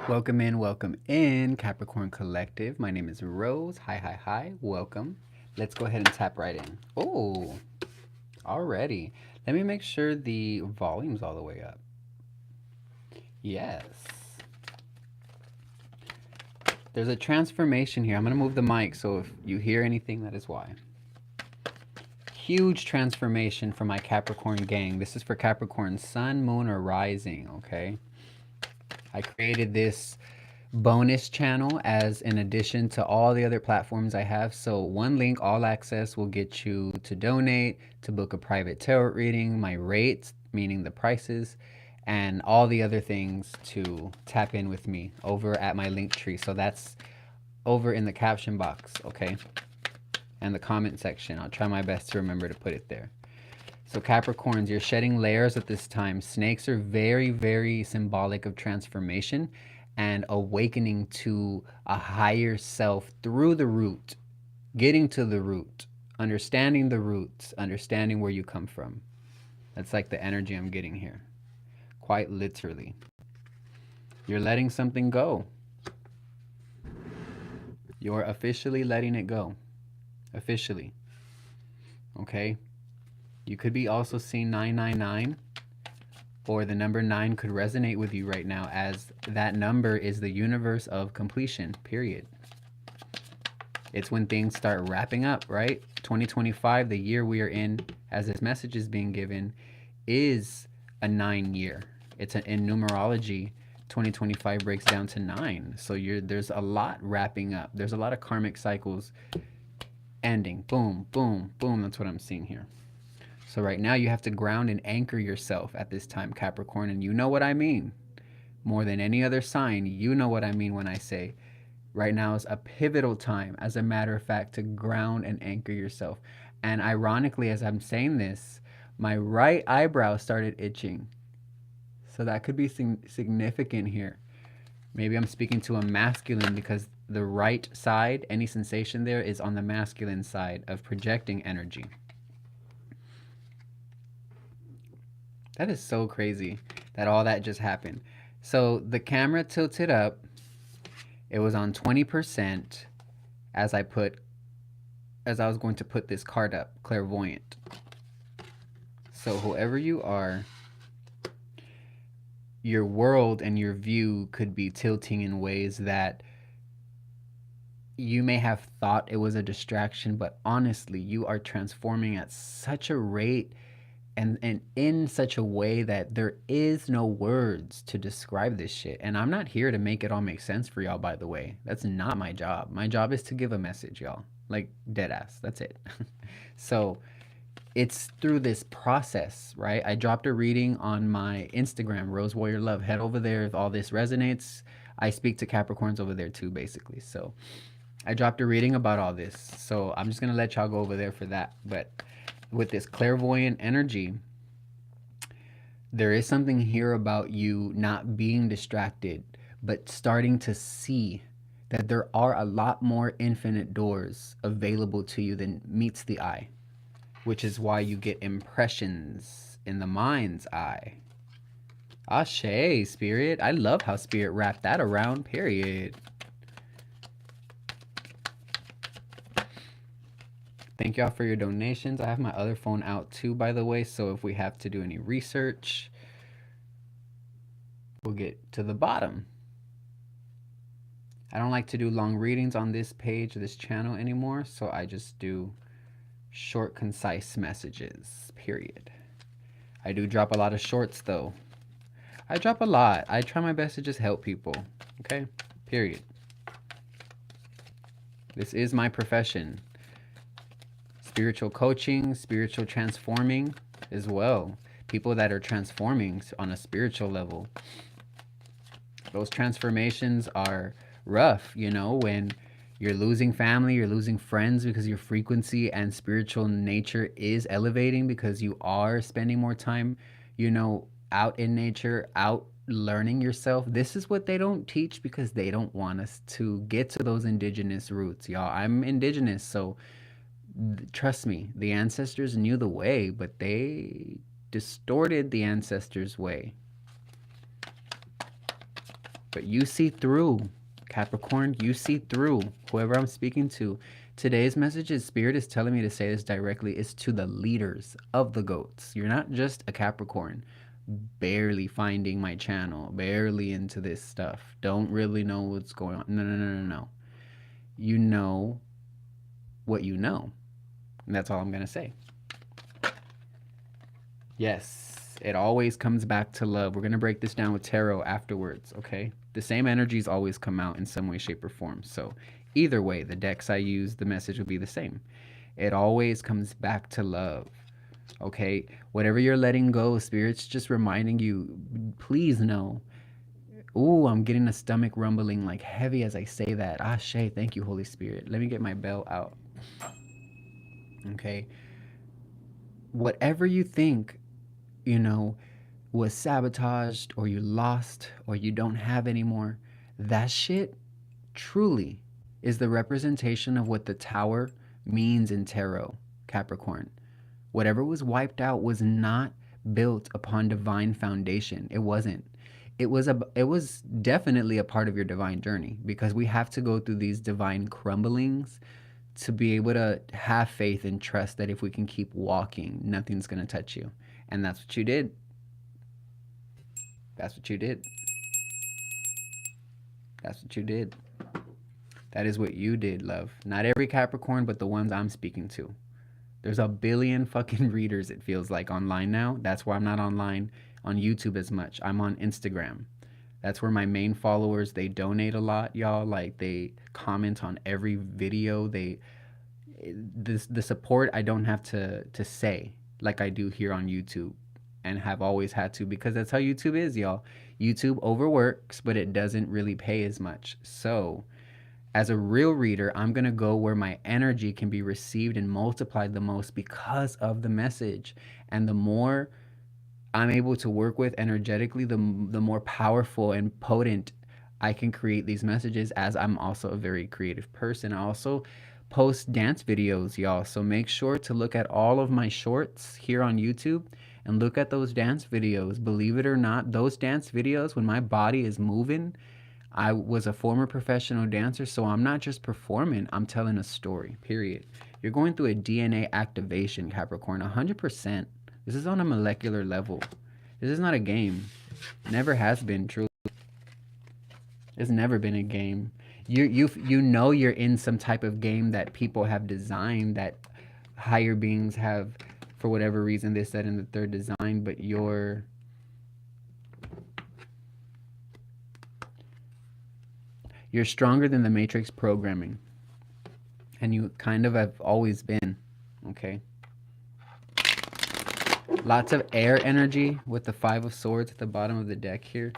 Welcome in, Capricorn Collective. My name is Rose. Hi. Welcome. Let's go ahead and tap right in. Oh, already. Let me make sure the volume's all the way up. Yes. There's a transformation here. I'm going to move the mic so if you hear anything, that is why. Huge transformation for my Capricorn gang. This is for Capricorn Sun, Moon, or Rising, okay? I created this bonus channel as an addition to all the other platforms I have. So one link, all access, will get you to donate, to book a private tarot reading, my rates, meaning the prices, and all the other things to tap in with me over at my link tree. So that's over in the caption box, okay? And the comment section. I'll try my best to remember to put it there. So Capricorns, you're shedding layers at this time. Snakes are very, very symbolic of transformation and awakening to a higher self through the root, getting to the root, understanding the roots, understanding where you come from. That's like the energy I'm getting here, quite literally. You're letting something go. You're officially letting it go. Officially. Okay? You could be also seeing 999, or the number 9 could resonate with you right now, as that number is the universe of completion, period. It's when things start wrapping up, right? 2025, the year we are in, as this message is being given, is a 9 year. It's in numerology, 2025 breaks down to 9. So there's a lot wrapping up. There's a lot of karmic cycles ending. Boom, boom, boom. That's what I'm seeing here. So right now you have to ground and anchor yourself at this time, Capricorn, and you know what I mean. More than any other sign, you know what I mean when I say right now is a pivotal time, as a matter of fact, to ground and anchor yourself. And ironically, as I'm saying this, my right eyebrow started itching. So that could be significant here. Maybe I'm speaking to a masculine, because the right side, any sensation there, is on the masculine side of projecting energy. That is so crazy that all that just happened. So the camera tilted up. It was on 20% as I was going to put this card up, clairvoyant. So whoever you are, your world and your view could be tilting in ways that you may have thought it was a distraction, but honestly, you are transforming at such a rate and in such a way that there is no words to describe this shit. And I'm not here to make it all make sense for y'all, by the way. That's not my job. My job is to give a message, y'all. Like, dead ass. That's it. So it's through this process, right? I dropped a reading on my Instagram, Rose Warrior Love. Head over there if all this resonates. I speak to Capricorns over there too, basically. So I dropped a reading about all this. So I'm just going to let y'all go over there for that. But with this clairvoyant energy, there is something here about you not being distracted, but starting to see that there are a lot more infinite doors available to you than meets the eye, which is why you get impressions in the mind's eye. Ashe, Spirit. I love how Spirit wrapped that around, period. Thank y'all for your donations. I have my other phone out too, by the way, so if we have to do any research, we'll get to the bottom. I don't like to do long readings on this page, this channel anymore, so I just do short, concise messages, period. I do drop a lot of shorts, though. I drop a lot. I try my best to just help people, okay? Period. This is my profession. Spiritual coaching, spiritual transforming as well. People that are transforming on a spiritual level. Those transformations are rough, you know, when you're losing family, you're losing friends because your frequency and spiritual nature is elevating because you are spending more time, you know, out in nature, out learning yourself. This is what they don't teach because they don't want us to get to those indigenous roots, y'all. I'm indigenous, so trust me, the ancestors knew the way, but they distorted the ancestors' way. But you see through, Capricorn. You see through whoever I'm speaking to. Today's message is Spirit is telling me to say this directly. Is to the leaders of the goats. You're not just a Capricorn barely finding my channel, barely into this stuff, don't really know what's going on. No, no, no, no, no. You know what you know. And that's all I'm going to say. Yes, it always comes back to love. We're going to break this down with tarot afterwards, okay? The same energies always come out in some way, shape, or form. So either way, the decks I use, the message will be the same. It always comes back to love, okay? Whatever you're letting go, Spirit's just reminding you, please know. Ooh, I'm getting a stomach rumbling like heavy as I say that. Ashe, thank you, Holy Spirit. Let me get my bell out. Okay. Whatever you think, you know, was sabotaged or you lost or you don't have anymore, that shit truly is the representation of what the Tower means in tarot, Capricorn. Whatever was wiped out was not built upon divine foundation. It wasn't. It was definitely a part of your divine journey, because we have to go through these divine crumblings to be able to have faith and trust that if we can keep walking, nothing's going to touch you. And that's what you did. That's what you did. That's what you did. That is what you did, love. Not every Capricorn, but the ones I'm speaking to. There's a billion fucking readers, it feels like, online now. That's why I'm not online on YouTube as much. I'm on Instagram. That's where my main followers, they donate a lot, y'all. Like, they comment on every video. The support I don't have to say like I do here on YouTube, and have always had to, because that's how YouTube is, y'all. YouTube overworks, but it doesn't really pay as much. So as a real reader, I'm going to go where my energy can be received and multiplied the most because of the message. And the more I'm able to work with energetically, the more powerful and potent I can create these messages, as I'm also a very creative person. I also post dance videos, y'all. So make sure to look at all of my shorts here on YouTube and look at those dance videos. Believe it or not, those dance videos, when my body is moving, I was a former professional dancer, so I'm not just performing, I'm telling a story, period. You're going through a DNA activation, Capricorn, 100%. This is on a molecular level. This is not a game. Never has been, truly. It's never been a game. You know you're in some type of game that people have designed, that higher beings have, for whatever reason, they said in the third design, but you're stronger than the Matrix programming. And you kind of have always been, okay? Lots of air energy with the Five of Swords at the bottom of the deck here.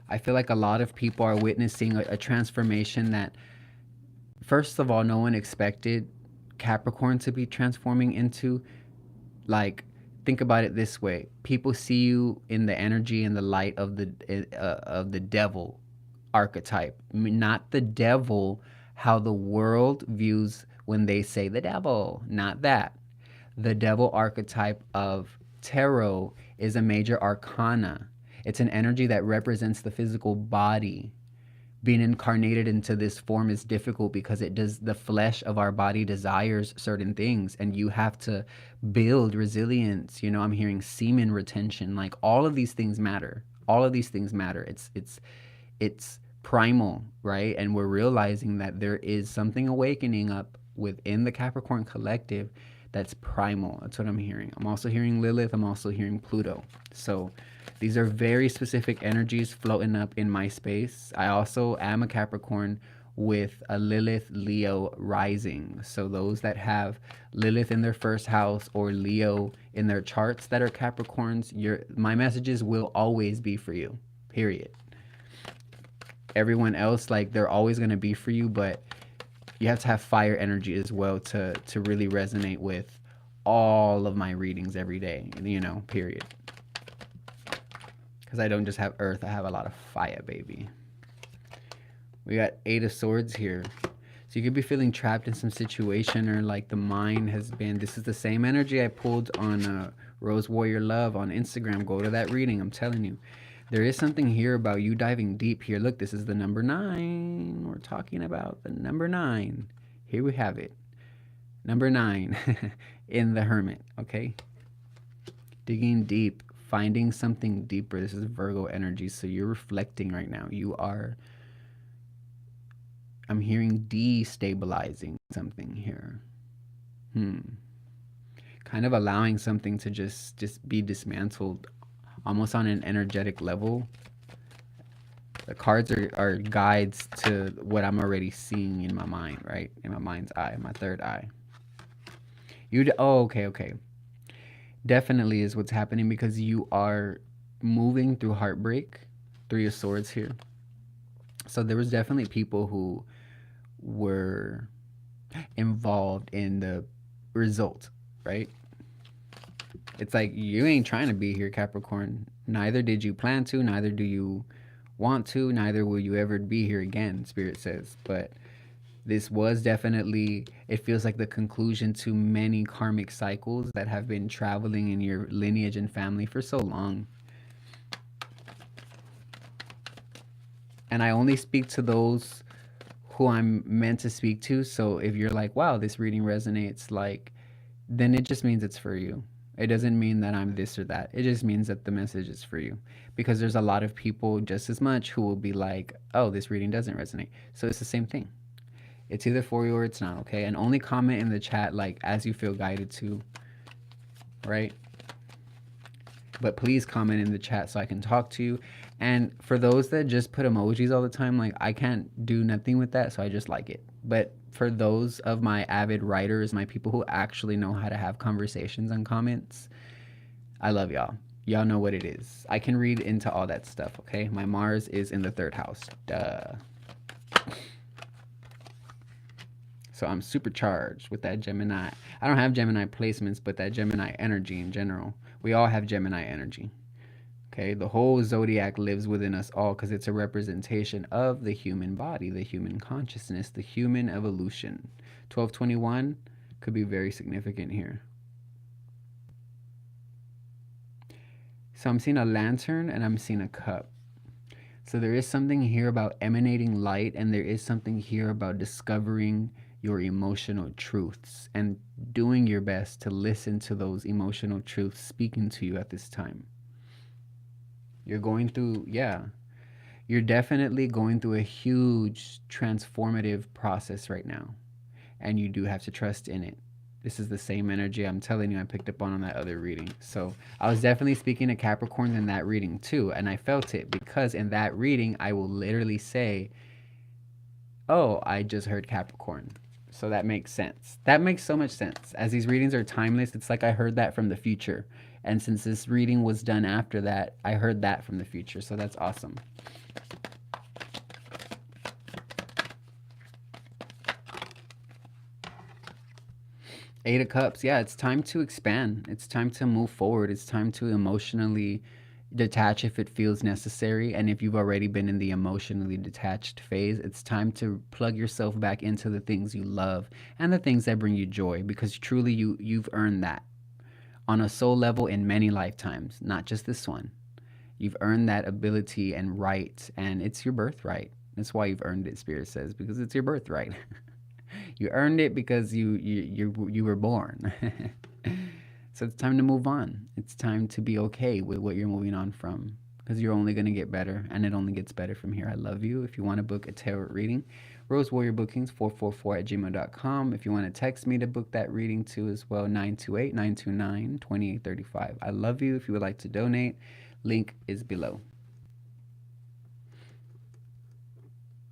I feel like a lot of people are witnessing a transformation that, first of all, no one expected Capricorn to be transforming into. Like, think about it this way. People see you in the energy and the light of the devil archetype. Not the devil, how the world views when they say the devil. Not that. The devil archetype of tarot is a major arcana. It's an energy that represents the physical body. Being incarnated into this form is difficult because the flesh of our body desires certain things, and you have to build resilience. You know, I'm hearing semen retention. Like, all of these things matter. All of these things matter. It's primal, right? And we're realizing that there is something awakening up within the Capricorn collective that's primal. That's what I'm hearing. I'm also hearing Lilith. I'm also hearing Pluto. So these are very specific energies floating up in my space. I also am a Capricorn with a Lilith Leo rising. So those that have Lilith in their first house or Leo in their charts that are Capricorns, my messages will always be for you, period. Everyone else, like, they're always going to be for you, but you have to have fire energy as well to really resonate with all of my readings every day, you know, period. Because I don't just have earth, I have a lot of fire, baby. We got Eight of Swords here. So you could be feeling trapped in some situation, or like the mind has been, this is the same energy I pulled on Rose Warrior Love on Instagram. Go to that reading, I'm telling you. There is something here about you diving deep here. Look, this is the number 9. We're talking about the number 9. Here we have it. Number 9 in the Hermit, okay? Digging deep, finding something deeper. This is Virgo energy, so you're reflecting right now. You are, I'm hearing destabilizing something here. Kind of allowing something to just be dismantled almost on an energetic level. The cards are guides to what I'm already seeing in my mind, right? In my mind's eye, my third eye. Oh, okay. Definitely is what's happening, because you are moving through heartbreak, 3 of Swords here. So there was definitely people who were involved in the result, right? It's like you ain't trying to be here, Capricorn. Neither did you plan to, neither do you want to, neither will you ever be here again, Spirit says. But this was definitely, it feels like the conclusion to many karmic cycles that have been traveling in your lineage and family for so long. And I only speak to those who I'm meant to speak to. So if you're like, wow, this reading resonates, like, then it just means it's for you. It doesn't mean that I'm this or that. It just means that the message is for you. Because there's a lot of people just as much who will be like, oh, this reading doesn't resonate. So it's the same thing. It's either for you or it's not, okay? And only comment in the chat like as you feel guided to, right? But please comment in the chat so I can talk to you. And for those that just put emojis all the time, like I can't do nothing with that, so I just like it. But for those of my avid writers, my people who actually know how to have conversations and comments, I love y'all. Y'all know what it is. I can read into all that stuff, okay? My Mars is in the 3rd house. Duh. So I'm supercharged with that Gemini. I don't have Gemini placements, but that Gemini energy in general. We all have Gemini energy. Okay, the whole zodiac lives within us all because it's a representation of the human body, the human consciousness, the human evolution. 1221 could be very significant here. So I'm seeing a lantern and I'm seeing a cup. So there is something here about emanating light, and there is something here about discovering your emotional truths and doing your best to listen to those emotional truths speaking to you at this time. You're going through, you're definitely going through a huge transformative process right now. And you do have to trust in it. This is the same energy I'm telling you I picked up on that other reading. So I was definitely speaking to Capricorns in that reading too. And I felt it because in that reading, I will literally say, oh, I just heard Capricorn. So that makes sense. That makes so much sense. As these readings are timeless, it's like I heard that from the future. And since this reading was done after that, I heard that from the future. So that's awesome. Eight of Cups. Yeah, it's time to expand. It's time to move forward. It's time to emotionally detach if it feels necessary. And if you've already been in the emotionally detached phase, it's time to plug yourself back into the things you love and the things that bring you joy, because truly you've earned that on a soul level in many lifetimes, not just this one. You've earned that ability and right, and it's your birthright. That's why you've earned it, Spirit says, because it's your birthright. You earned it because you were born. So it's time to move on. It's time to be okay with what you're moving on from, because you're only going to get better, and it only gets better from here. I love you. If you want to book a tarot reading, Rose Warrior Bookings 444@gmail.com. If you want to text me to book that reading too as well, 928-929-2835. I love you. If you would like to donate, link is below.